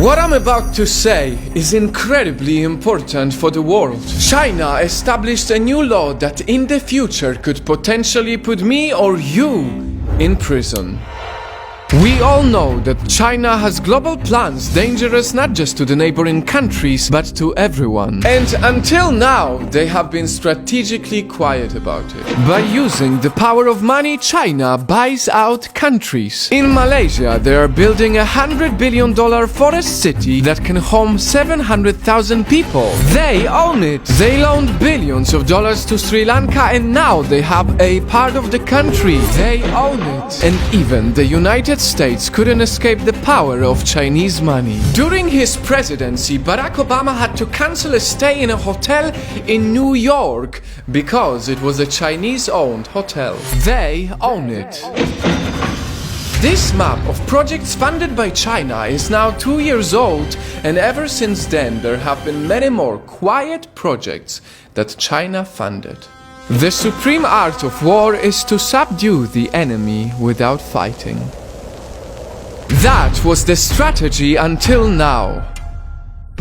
What I'm about to say is incredibly important for the world. China established a new law that in the future could potentially put me or you in prison. We all know that China has global plans dangerous not just to the neighboring countries, but to everyone. And until now, they have been strategically quiet about it. By using the power of money, China buys out countries. In Malaysia, they are building a $100 billion forest city that can home 700,000 people. They own it. They loaned billions of dollars to Sri Lanka and now they have a part of the country. They own it. And even the United States couldn't escape the power of Chinese money. During his presidency, Barack Obama had to cancel a stay in a hotel in New York because it was a Chinese-owned hotel. They own it. This map of projects funded by China is now 2 years old, and ever since then there have been many more quiet projects that China funded. The supreme art of war is to subdue the enemy without fighting. That was the strategy until now.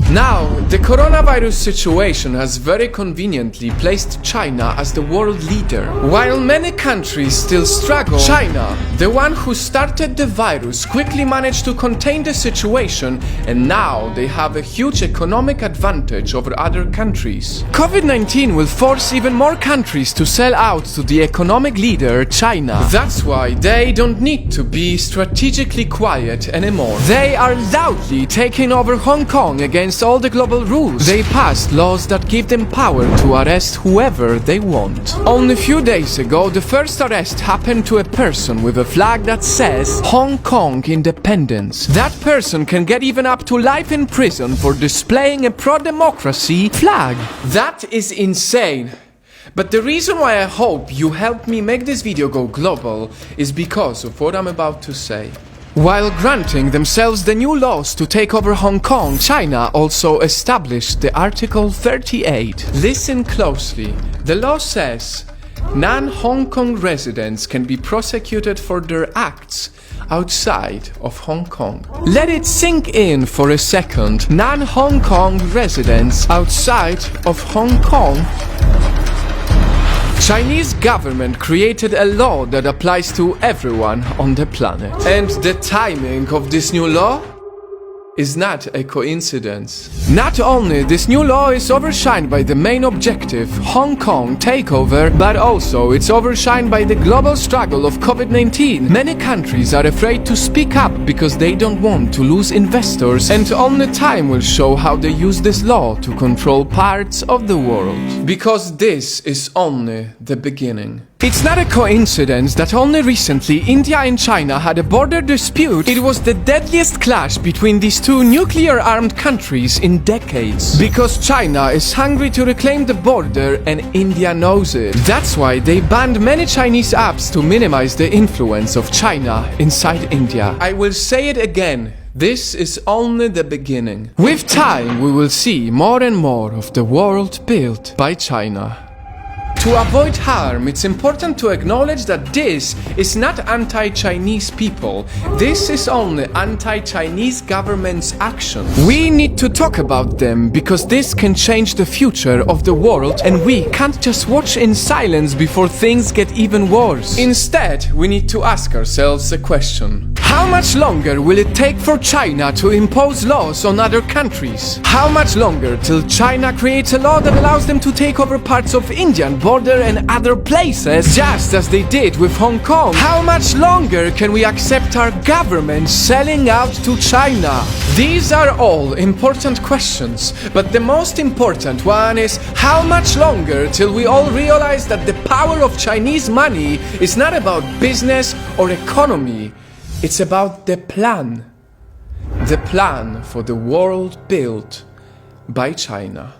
Now, the coronavirus situation has very conveniently placed China as the world leader. While many countries still struggle, China, the one who started the virus, quickly managed to contain the situation, and now they have a huge economic advantage over other countries. COVID-19 will force even more countries to sell out to the economic leader, China. That's why they don't need to be strategically quiet anymore. They are loudly taking over Hong Kong against all the global rules. They passed laws that give them power to arrest whoever they want. Only a few days ago, the first arrest happened to a person with a flag that says Hong Kong Independence. That person can get even up to life in prison for displaying a pro-democracy flag. That is insane. But the reason why I hope you help me make this video go global is because of what I'm about to say. While granting themselves the new laws to take over Hong Kong, China also established the Article 38. Listen closely. The law says non-Hong Kong residents can be prosecuted for their acts outside of Hong Kong. Let it sink in for a second. Non-Hong Kong residents outside of Hong Kong. Chinese government created a law that applies to everyone on the planet. And the timing of this new law is not a coincidence. Not only this new law is overshined by the main objective, Hong Kong takeover, but also it's overshined by the global struggle of COVID-19. Many countries are afraid to speak up because they don't want to lose investors, and only time will show how they use this law to control parts of the world. Because this is only the beginning. It's not a coincidence that only recently India and China had a border dispute. It was the deadliest clash between these two nuclear-armed countries in decades. Because China is hungry to reclaim the border and India knows it. That's why they banned many Chinese apps to minimize the influence of China inside India. I will say it again. This is only the beginning. With time, we will see more and more of the world built by China. To avoid harm, it's important to acknowledge that this is not anti-Chinese people. This is only anti-Chinese government's action. We need to talk about them because this can change the future of the world, and we can't just watch in silence before things get even worse. Instead, we need to ask ourselves a question. How much longer will it take for China to impose laws on other countries? How much longer till China creates a law that allows them to take over parts of Indian border and other places, just as they did with Hong Kong? How much longer can we accept our government selling out to China? These are all important questions, but the most important one is how much longer till we all realize that the power of Chinese money is not about business or economy. It's about the plan. The plan for the world built by China.